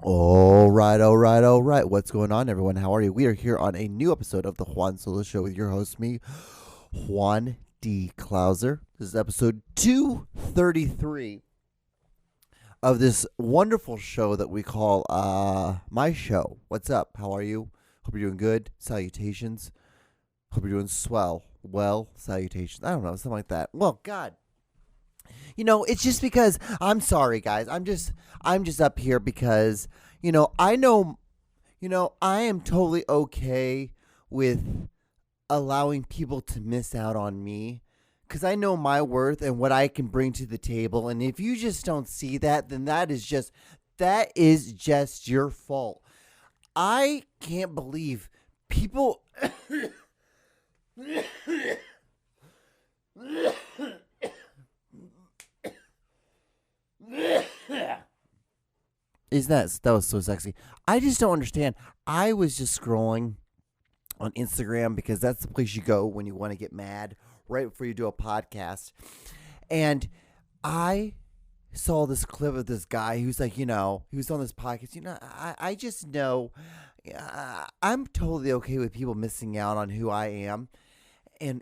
All right. What's going on, everyone? How are you? We are here on a new episode of the Juan Solo Show with your host, me, Juan D. Klauser. This is episode 233 of this wonderful show that we call My Show. What's up? How are you? Hope you're doing good. Salutations. Hope you're doing swell. Well, salutations. I don't know, something like that. Well, God. It's just because I'm sorry, guys. I'm just up here because, I know, I am totally okay with allowing people to miss out on me because I know my worth and what I can bring to the table. And if you just don't see that, then that is just your fault. I can't believe people. That was so sexy. I just don't understand. I was just scrolling on Instagram because that's the place you go when you want to get mad right before you do a podcast. And I saw this clip of this guy who's like, he was on this podcast. I just know I'm totally okay with people missing out on who I am. And,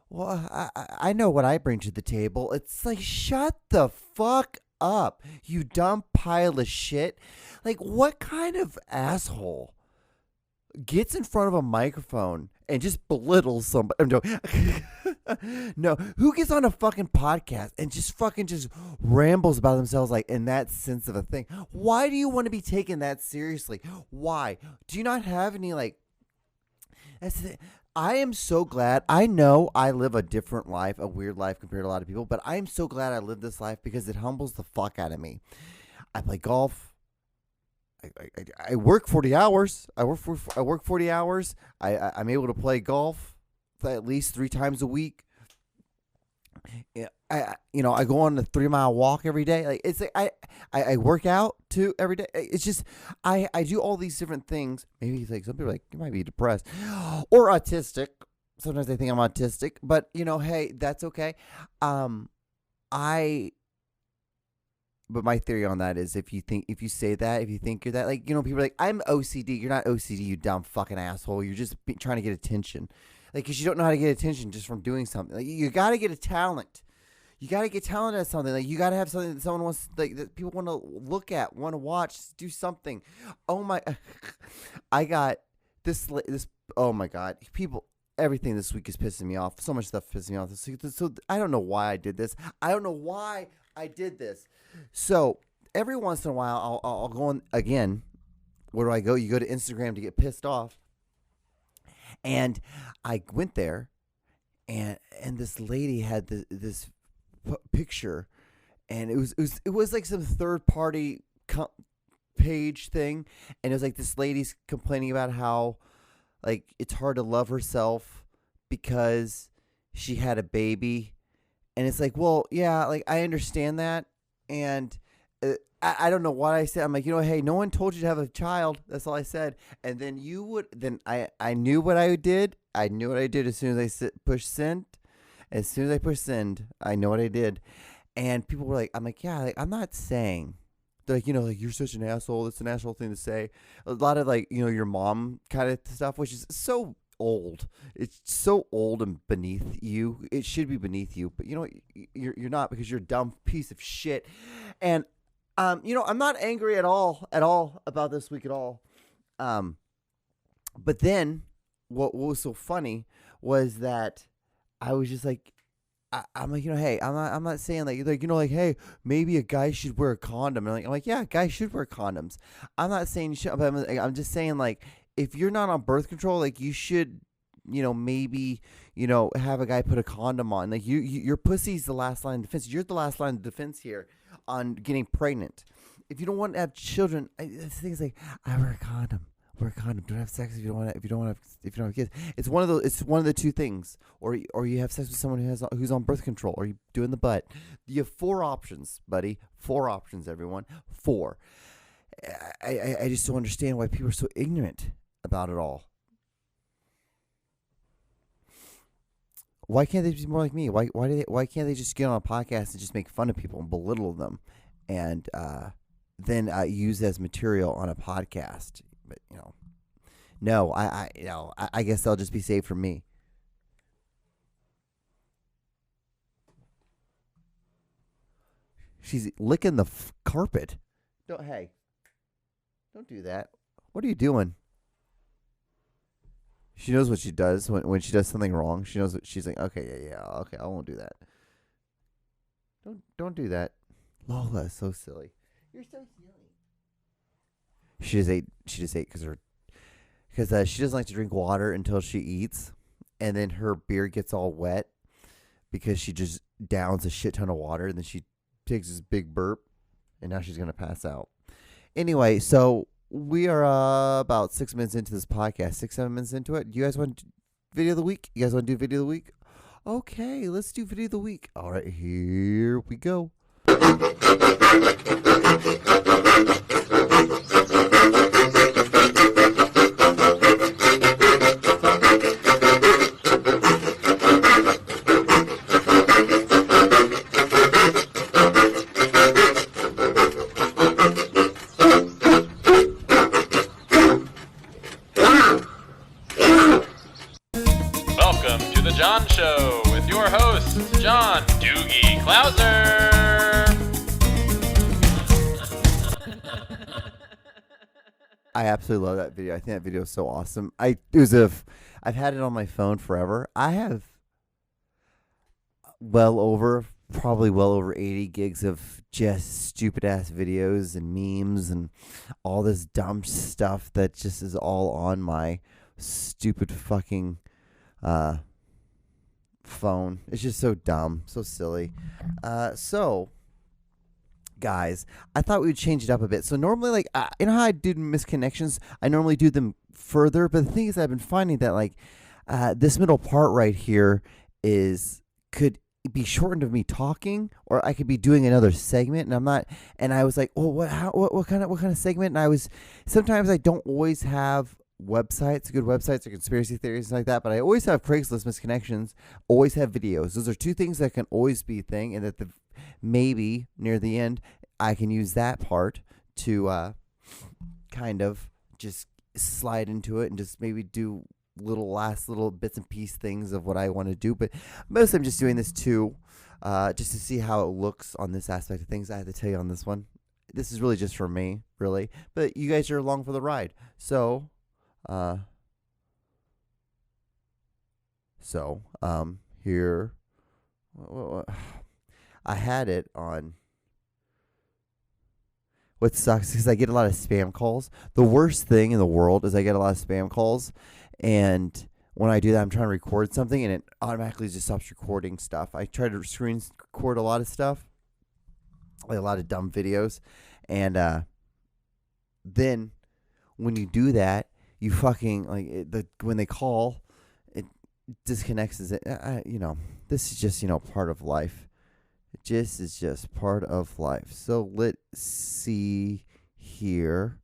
well, I know what I bring to the table. It's like, shut the fuck up, you dumb pile of shit. Like, what kind of asshole gets in front of a microphone and just belittles somebody? No, no, who gets on a fucking podcast and just rambles about themselves like in that sense of a thing? Why do you want to be taken that seriously? Why? Do you not have any, like, that's the thing. I am so glad. I know I live a different life, a weird life compared to a lot of people, but I am so glad I live this life because it humbles the fuck out of me. I play golf. I work 40 hours. I work 40 hours. I'm able to play golf at least 3 times a week. Yeah, I go on a 3 mile walk every day. Like, it's like I work out too every day. It's just I do all these different things. Maybe like some people are like, you might be depressed or autistic. Sometimes they think I'm autistic, but hey, that's okay. I But my theory on that is if you think you're that, like, people are like, I'm OCD. You're not OCD, you dumb fucking asshole. You're just trying to get attention. Like, because you don't know how to get attention just from doing something. Like, you got to get a talent. You got to get talent at something. Like, you got to have something that someone wants, like, that people want to look at, want to watch, do something. Oh my, I got this, oh my God. Everything this week is pissing me off. So much stuff pissing me off this week. So I don't know why I did this. So every once in a while, I'll go on again. Where do I go? You go to Instagram to get pissed off. And I went there, and this lady had this picture, and it was like some third party page thing, and it was like this lady's complaining about how, like, it's hard to love herself because she had a baby, and it's like, well, yeah, like, I understand that, and I don't know what I said. I'm like, hey, no one told you to have a child. That's all I said. And then I knew what I did. I knew what I did as soon as I pushed send. As soon as I pushed send, I know what I did. And people were like, I'm like, yeah, like, I'm not saying. They're like, like, you're such an asshole. It's an asshole thing to say. A lot of, like, your mom kind of stuff, which is so old. It's so old and beneath you. It should be beneath you, but you're not, because you're a dumb piece of shit. And I'm not angry at all about this week at all. But then what was so funny was that I was just like, I'm like, hey, I'm not saying like, hey, maybe a guy should wear a condom. And I'm like, yeah, guys should wear condoms. I'm not saying you should, but I'm just saying, like, if you're not on birth control, like, you should, maybe, have a guy put a condom on. Like, your pussy's the last line of defense. You're the last line of defense here on getting pregnant. If you don't want to have children, things like, I wear a condom. Wear a condom. Don't have sex if you don't have kids. It's one of the two things. Or you have sex with someone who's on birth control, or you doing the butt. You have 4 options, buddy. 4 options, everyone. 4. I just don't understand why people are so ignorant about it all. Why can't they be more like me? Why can't they just get on a podcast and just make fun of people and belittle them, and then use as material on a podcast. But no, I guess they'll just be saved from me. She's licking the carpet. Don't do that. What are you doing? She knows what she does when she does something wrong. She knows what she's like. Okay, yeah, okay, I won't do that. Don't do that. Lola is so silly. You're so silly. She just ate because she doesn't like to drink water until she eats, and then her beard gets all wet because she just downs a shit ton of water, and then she takes this big burp, and now she's gonna pass out. Anyway, so we are about 6 minutes into this podcast, 7 minutes into it. Do you guys want video of the week? You guys want to do video of the week? Okay, let's do video of the week. All right, here we go. Welcome to the John Show with your host, John Doogie Clouser. I absolutely love that video. I think that video is so awesome. I've had it on my phone forever. I have probably well over 80 gigs of just stupid ass videos and memes and all this dumb stuff that just is all on my stupid fucking phone. It's just so dumb, so silly. So guys, I thought we would change it up a bit. So normally, like, you know how I do misconnections? I normally do them further, but the thing is, I've been finding that like this middle part right here could be shortened of me talking, or I could be doing another segment, and I'm not. And I was like, well, what kind of segment? And sometimes I don't always have websites, good websites or conspiracy theories like that, but I always have Craigslist misconnections, always have videos. Those are two things that can always be a thing, and that maybe near the end I can use that part to kind of just slide into it and just maybe do last little bits and piece things of what I want to do. But mostly I'm just doing this too, just to see how it looks on this aspect of things. I have to tell you on this one, this is really just for me, really, but you guys are along for the ride. So here, I had it on. What sucks is I get a lot of spam calls. The worst thing in the world is I get a lot of spam calls, and when I do that, I'm trying to record something, and it automatically just stops recording stuff. I try to screen record a lot of stuff, like a lot of dumb videos, and then when you do that, you fucking when they call, it disconnects. This is just part of life. It just is just part of life. So let's see here.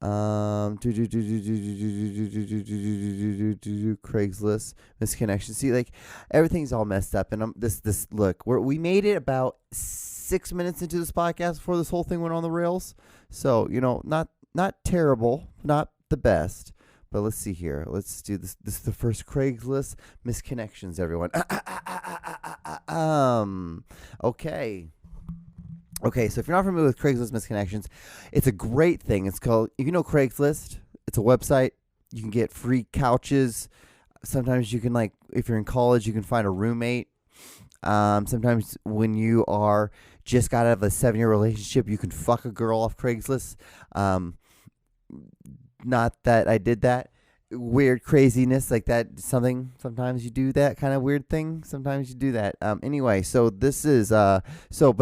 Craigslist misconnection. See, like everything's all messed up, and look. We made it about 6 minutes into this podcast before this whole thing went on the rails. So not terrible, not the best. But let's see here. Let's do this. This is the first Craigslist misconnections, everyone. Okay. Okay, so if you're not familiar with Craigslist misconnections, it's a great thing. It's called, Craigslist. It's a website. You can get free couches. Sometimes you can, if you're in college, you can find a roommate. Sometimes when you are just got out of a 7-year relationship, you can fuck a girl off Craigslist. Not that I did that. Weird craziness like that. Sometimes you do that kind of weird thing. Sometimes you do that. Anyway, so this is but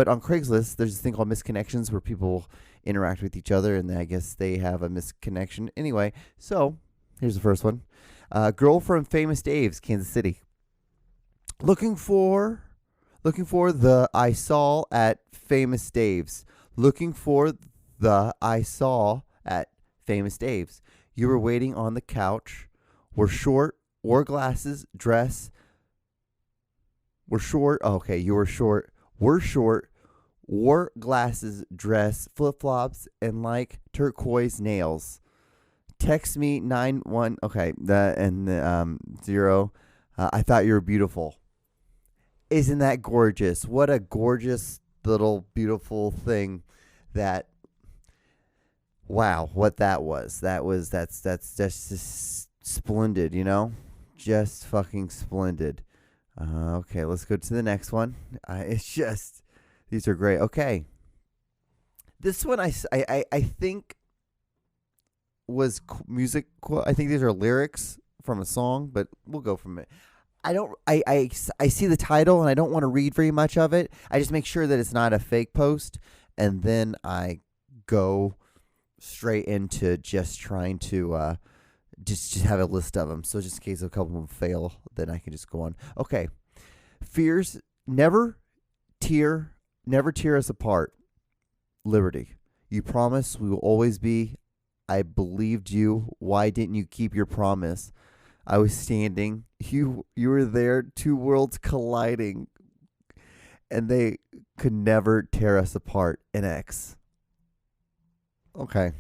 on Craigslist, there's this thing called misconnections where people interact with each other, and I guess they have a misconnection. Anyway, so here's the first one. Girl from Famous Dave's, Kansas City. Looking for the I saw at Famous Dave's. Looking for the I saw at Famous Dave's. You were waiting on the couch, were short, wore glasses, dress. Were short. Okay, you were short. Were short, Wore glasses, dress, flip-flops, and like turquoise nails. Text me 91. Okay, that and the 0. I thought you were beautiful. Isn't that gorgeous? What a gorgeous little beautiful thing that. Wow, what that was. That's just splendid, you know? Just fucking splendid. Okay, let's go to the next one. It's just these are great. Okay. This one I think was music. I think these are lyrics from a song, but we'll go from it. I see the title and I don't want to read very much of it. I just make sure that it's not a fake post, and then I go straight into just trying to just have a list of them. So just in case a couple of them fail, then I can just go on. Okay. Fears never tear us apart. Liberty. You promise we will always be. I believed you. Why didn't you keep your promise? I was standing. You were there, two worlds colliding, and they could never tear us apart. An X. Okay.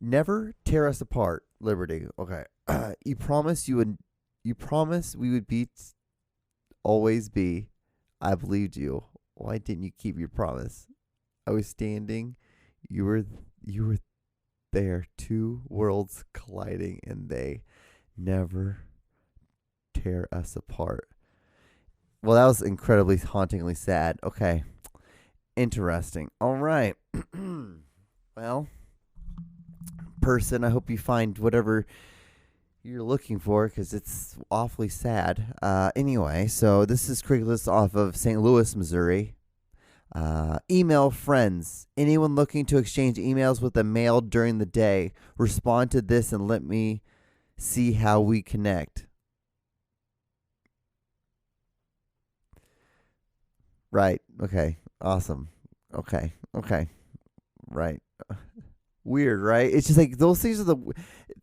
Never tear us apart. Liberty. Okay. You promised we would be always be. I believed you. Why didn't you keep your promise? I was standing. You were there, two worlds colliding, and they never tear us apart. Well, that was incredibly hauntingly sad. Okay. Interesting. All right. Well, person, I hope you find whatever you're looking for, because it's awfully sad. Anyway, so this is Craigslist off of St. Louis, Missouri. Email friends. Anyone looking to exchange emails with a mail during the day, respond to this and let me see how we connect. Right. Okay. Awesome. Okay. Right. Weird, right? It's just like those things are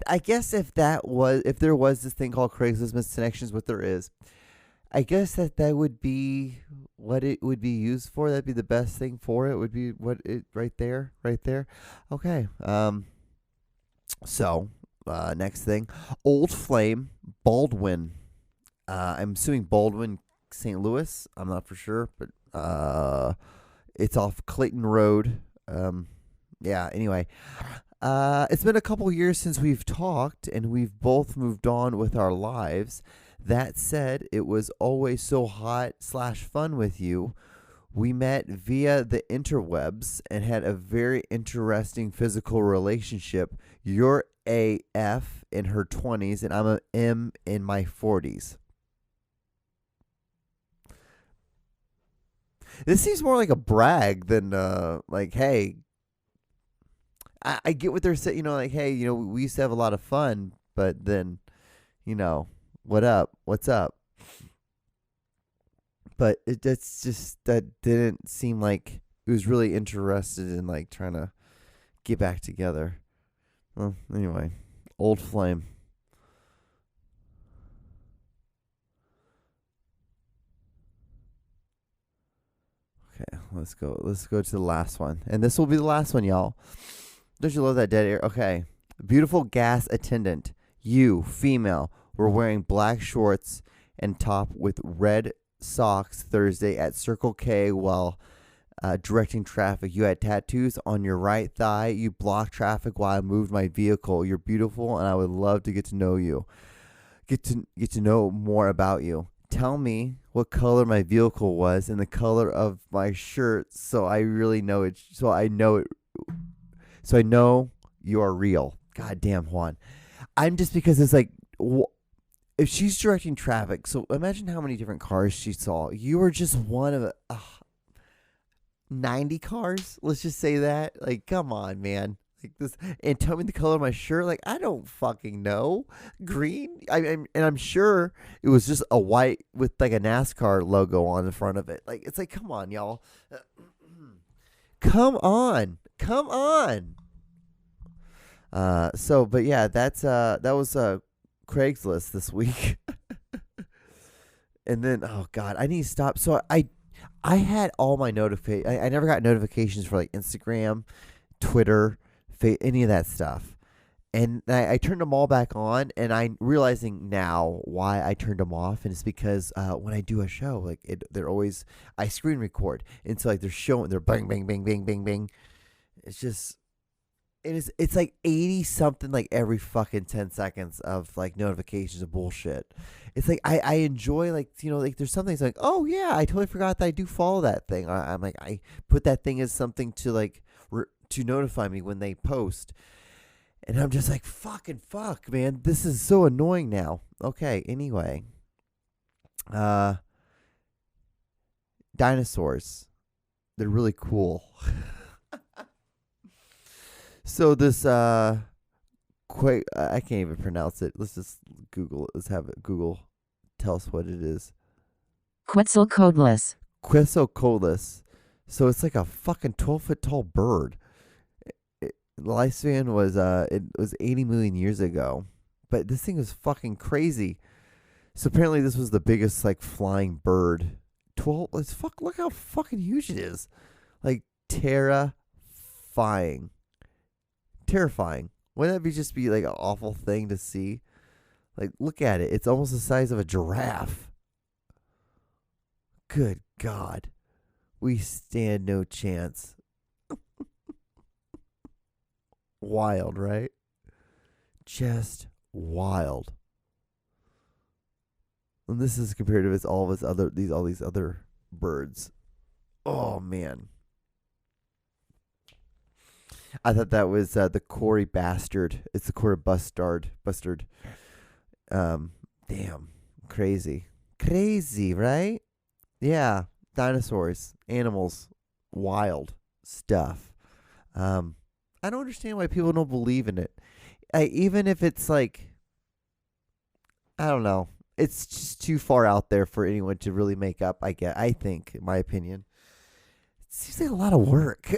I guess if there was this thing called Craigslist Missed Connections, what there is, I guess that would be what it would be used for. That'd be the best thing for it. Would be what it right there. Okay. So next thing, Old Flame, Baldwin. I'm assuming Baldwin, St. Louis. I'm not for sure, but it's off Clayton Road. Yeah. Anyway, it's been a couple years since we've talked, and we've both moved on with our lives. That said, it was always so hot / fun with you. We met via the interwebs and had a very interesting physical relationship. You're a F in her 20s, and I'm a M in my 40s. This seems more like a brag than like, hey, I get what they're saying, like, hey, we used to have a lot of fun, but then, what up? What's up? But that didn't seem like it was really interested in like trying to get back together. Well, anyway, Old Flame. Okay, let's go to the last one. And this will be the last one, y'all. Don't you love that dead air? Okay. Beautiful gas attendant. You, female, were wearing black shorts and top with red socks Thursday at Circle K while directing traffic. You had tattoos on your right thigh. You blocked traffic while I moved my vehicle. You're beautiful, and I would love to get to know you. Get to know more about you. Tell me what color my vehicle was and the color of my shirt, so I really know it. So I know you are real. God damn, Juan. I'm just because it's like, if she's directing traffic, so imagine how many different cars she saw. You were just one of 90 cars. Let's just say that. Like, come on, man. Like this, and tell me the color of my shirt. Like, I don't fucking know. Green. I'm sure it was just a white with like a NASCAR logo on the front of it. Like, it's like, come on, y'all. Come on. But yeah, that was Craigslist this week. And then, oh God, I need to stop. So I had all my I never got notifications for like Instagram, Twitter, any of that stuff. And I turned them all back on, and I'm realizing now why I turned them off, and it's because when I do a show, like they're always I screen record, and so like they're bang bang bang bang bang bang. It's just it's like 80 something like every fucking 10 seconds of like notifications of bullshit. It's like I enjoy like like there's something that's like, oh yeah, I totally forgot that I do follow that thing. I'm like I put that thing as something to like to notify me when they post. And I'm just like, fucking fuck, man. This is so annoying now. Okay, anyway. Dinosaurs. They're really cool. So this, I can't even pronounce it. Let's just Google it. Let's have it. Google tell us what it is. Quetzalcoatlus. Quetzalcoatlus. So it's like a fucking 12-foot tall bird. The lifespan was it was 80 million years ago, but this thing was fucking crazy. So apparently this was the biggest like flying bird. 12. Look how fucking huge it is. Like terrifying. Wouldn't that just be like an awful thing to see? Like look at it. It's almost the size of a giraffe. Good God. We stand no chance. Wild, right? Just wild. And this is compared to all these other birds. Oh man. I thought that was the Corey bastard. It's the Corey bustard. Damn. Crazy, right? Yeah. Dinosaurs, animals, wild stuff. I don't understand why people don't believe in it. Even if it's like, I don't know. It's just too far out there for anyone to really make up, I think, in my opinion. It seems like a lot of work.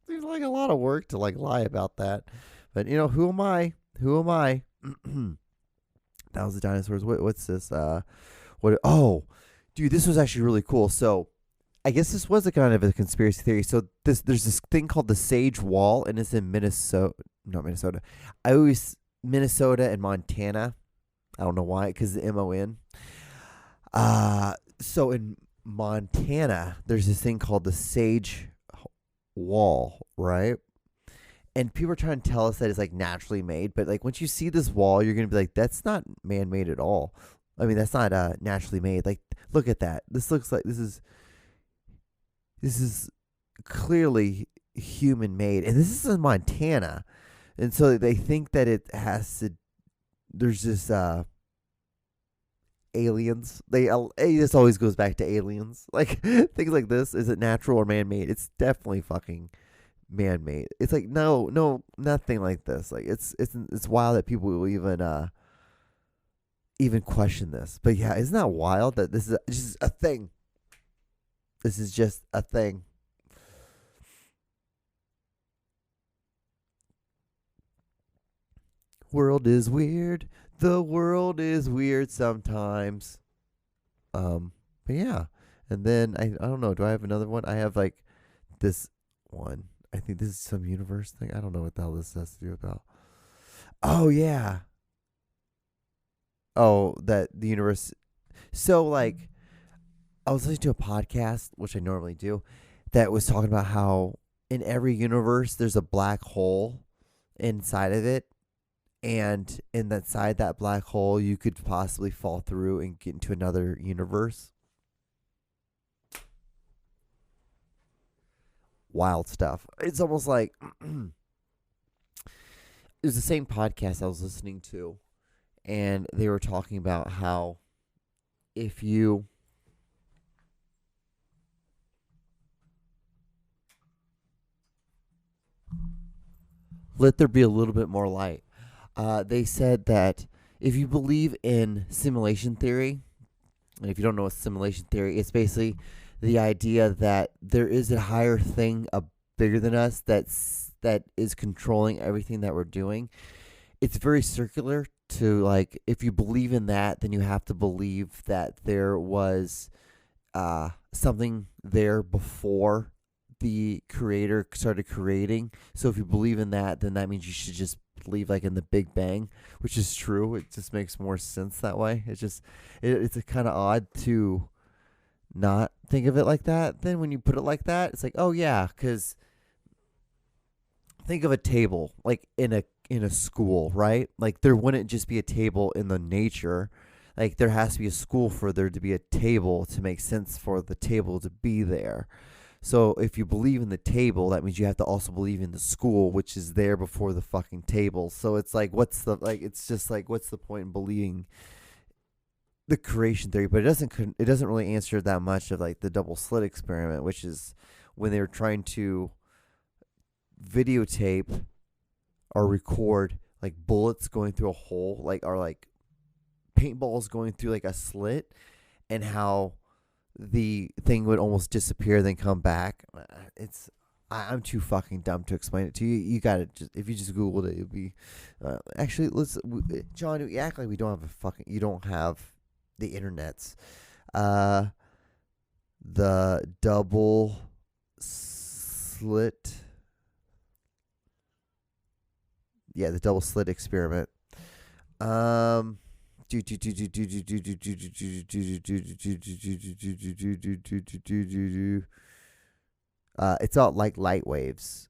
Seems like a lot of work to like lie about that. But, who am I? That was the dinosaurs. What's this? Oh, dude, this was actually really cool. So, I guess this was a kind of a conspiracy theory. So there's this thing called the Sage Wall, and it's in Minnesota. Not Minnesota. Minnesota and Montana. I don't know why, because the MON. So in Montana, there's this thing called the Sage Wall, right? And people are trying to tell us that it's like naturally made, but like once you see this wall, you're gonna be like, that's not man-made at all. I mean, that's not naturally made. Like, look at that. This looks like this is clearly human made, and this is in Montana, and so they think that it has to. There's just aliens. This always goes back to aliens. Like things like this. Is it natural or man made? It's definitely fucking man made. It's like no, nothing like this. Like it's wild that people will even question this. But yeah, isn't that wild that this is just a thing? This is just a thing. World is weird. The world is weird sometimes. But yeah. And then I don't know. Do I have another one? I have like this one. I think this is some universe thing. I don't know what the hell this has to do about. Oh yeah. Oh, that the universe. So like, I was listening to a podcast, which I normally do, that was talking about how in every universe there's a black hole inside of it, and inside that black hole you could possibly fall through and get into another universe. Wild stuff. It's almost like it was the same podcast I was listening to, and they were talking about how if you let there be a little bit more light. They said that if you believe in simulation theory, and if you don't know what simulation theory, it's basically the idea that there is a higher thing, bigger than us, that is controlling everything that we're doing. It's very circular to like, if you believe in that, then you have to believe that there was something there before the creator started creating. So if you believe in that, then that means you should just believe like in the Big Bang, which is true. It just makes more sense that way. It's a kind of odd to not think of it like that. Then when you put it like that, it's like, oh yeah, because think of a table like in a school, right? Like there wouldn't just be a table in the nature. Like there has to be a school for there to be a table to make sense for the table to be there. So if you believe in the table, that means you have to also believe in the school, which is there before the fucking table. So it's like, what's the point in believing the creation theory? But it doesn't really answer that much of like the double slit experiment, which is when they were trying to videotape or record like bullets going through a hole, or like paintballs going through like a slit, and how the thing would almost disappear then come back. I'm too fucking dumb to explain it to you. You gotta if you just Googled it, it'd be actually John, you act like we don't have you don't have the internets. The double slit, the double slit experiment. It's all like light waves.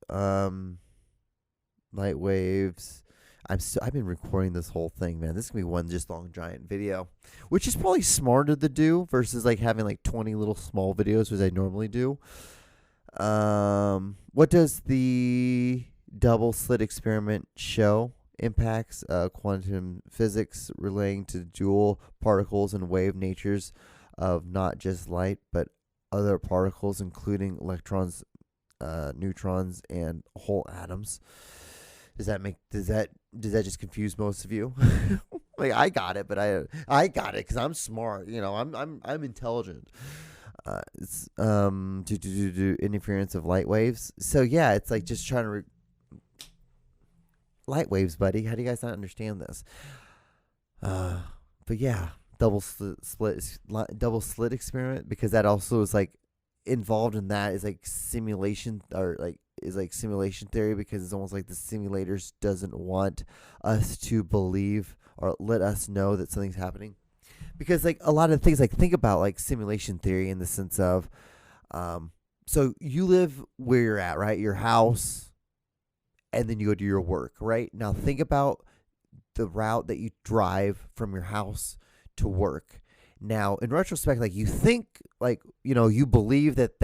Light waves. I've been recording this whole thing, man. This is gonna be one just long giant video, which is probably smarter to do versus like having like 20 little small videos, which I normally do. What does the double slit experiment show? Impacts quantum physics relating to dual particles and wave natures of not just light but other particles, including electrons, neutrons, and whole atoms. Does that just confuse most of you? Like I got it, but I got it because I'm smart. I'm intelligent. It's do interference of light waves. So yeah, it's like just trying to. Light waves, buddy. How do you guys not understand this? But yeah, double slit experiment, because that also is like involved in that is like simulation, or like is like simulation theory, because it's almost like the simulators doesn't want us to believe or let us know that something's happening, because like a lot of things, like think about like simulation theory in the sense of so you live where you're at, right? Your house. And then you go do your work, right? Now think about the route that you drive from your house to work. Now, in retrospect, like you think, like, you believe that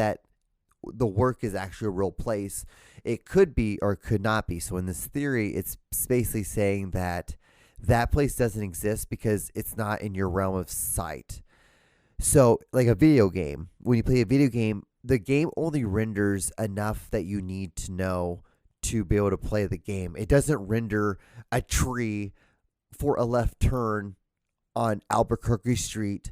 the work is actually a real place. It could be or it could not be. So in this theory, it's basically saying that place doesn't exist because it's not in your realm of sight. So like a video game, when you play a video game, the game only renders enough that you need to know to be able to play the game. It doesn't render a tree for a left turn on Albuquerque Street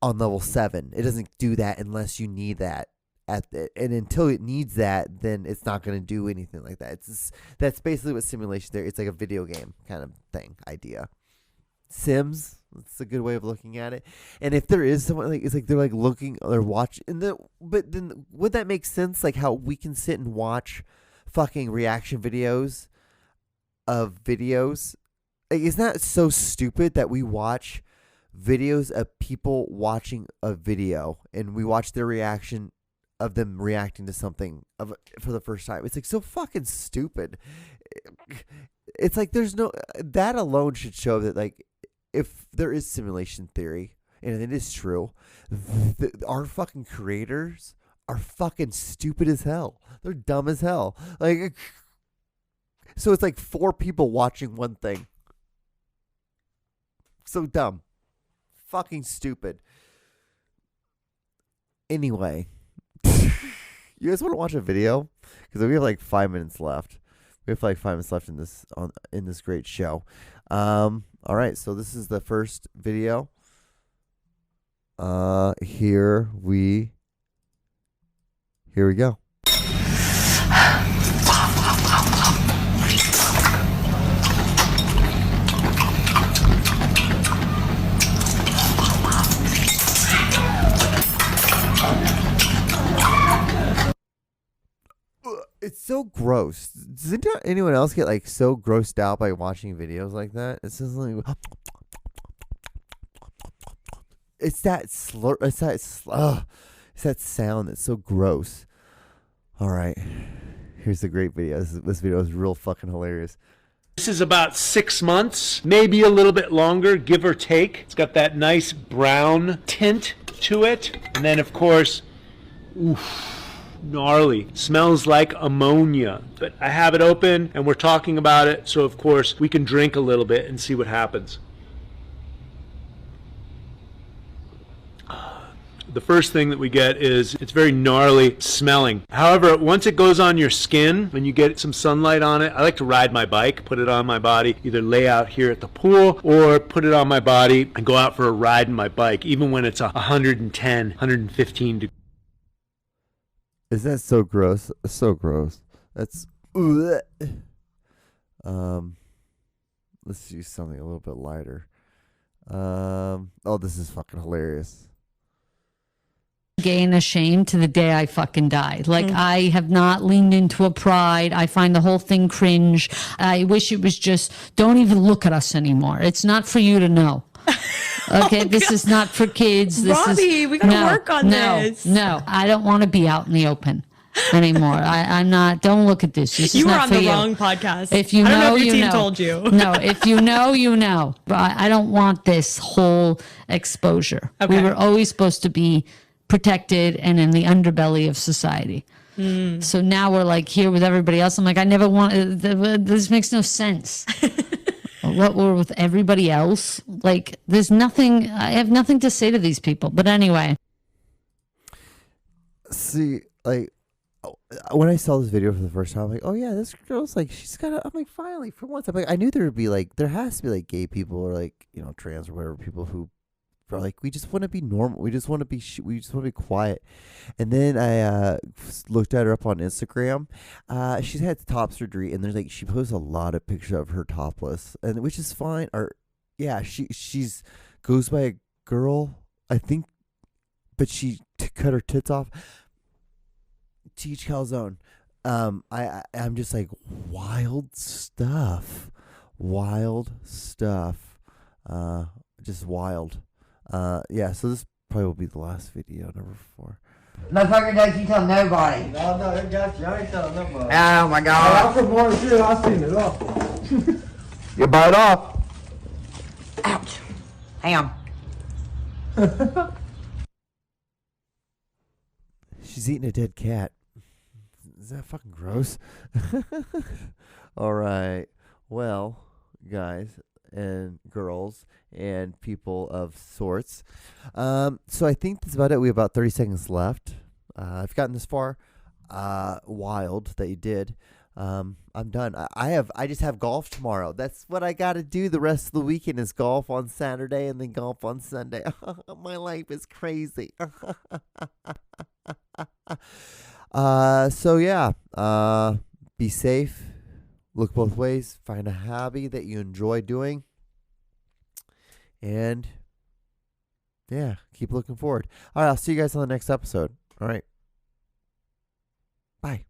on level 7. It doesn't do that unless you need that and until it needs that, then it's not going to do anything like that. That's basically what simulation there. It's like a video game kind of thing idea. Sims, that's a good way of looking at it. And if there is someone like, it's like they're like looking, they're watching, but then would that make sense? Like how we can sit and watch fucking reaction videos of videos. Like, isn't that so stupid that we watch videos of people watching a video and we watch their reaction of them reacting to something for the first time? It's like so fucking stupid. It's like that alone should show that like if there is simulation theory and it is true, our fucking creators are fucking stupid as hell. They're dumb as hell. Like, so it's like 4 people watching one thing. So dumb. Fucking stupid. Anyway, you guys want to watch a video? Because we have like 5 minutes left. We have like 5 minutes left in this great show. All right, so this is the first video. Here we go. It's so gross. Doesn't anyone else get like so grossed out by watching videos like that? It's just like it's that slur. It's that sound that's so gross. All right, here's the great video. This video is real fucking hilarious. This is about 6 months, maybe a little bit longer, give or take. It's got that nice brown tint to it. And then, of course, gnarly. Smells like ammonia. But I have it open, and we're talking about it, so of course, we can drink a little bit and see what happens. The first thing that we get is it's very gnarly smelling. However, once it goes on your skin, when you get some sunlight on it, I like to ride my bike, put it on my body, either lay out here at the pool or put it on my body and go out for a ride in my bike, even when it's 110, 115 degrees. Is that so gross? So gross. That's let's do something a little bit lighter. Oh, this is fucking hilarious. Gay and ashamed to the day I fucking die. Like, I have not leaned into a pride. I find the whole thing cringe. I wish it was just, don't even look at us anymore. It's not for you to know. Okay, this is not for kids. Robbie, we gotta work on this. No, I don't want to be out in the open anymore. I'm not. Don't look at this. This You is were not on for the you. wrong podcast. If you I don't know know, if your you team know. told you. No, if you know, you know. But I don't want this whole exposure. Okay. We were always supposed to be protected and in the underbelly of society. So now we're like here with everybody else. I'm like, I never want. This makes no sense. What we're with everybody else, like, there's nothing. I have nothing to say to these people. But anyway, See, like, when I saw this video for the first time, I'm like, oh yeah, this girl's like, she's got. I'm like, finally, for once, I'm like, I knew there would be like, there has to be like gay people or like, you know, trans or whatever people who are like, we just want to be normal. We just want to be. We just want to be quiet. And then I looked at her up on Instagram. She's had top surgery, and there's like, she posts a lot of pictures of her topless, and which is fine. Or yeah, she's goes by a girl, I think, but she cut her tits off. To each calzone. I'm just like, wild stuff. Just wild. Yeah, so this probably will be the last video, number 4. Motherfucker, don't you tell nobody. No, I got you. I ain't telling nobody. Oh my Hey, God. I'm from Warren too. I seen it all. You bite off. Ouch. Hang on. She's eating a dead cat. Is that fucking gross? All right. Well, guys and girls and people of sorts. So I think that's about it. We have about 30 seconds left. I've gotten this far. Wild that you did. I'm done. I just have golf tomorrow. That's what I got to do. The rest of the weekend is golf on Saturday and then golf on Sunday. My life is crazy. So yeah, be safe, look both ways, find a hobby that you enjoy doing, and yeah, keep looking forward. All right, I'll see you guys on the next episode. All right, bye.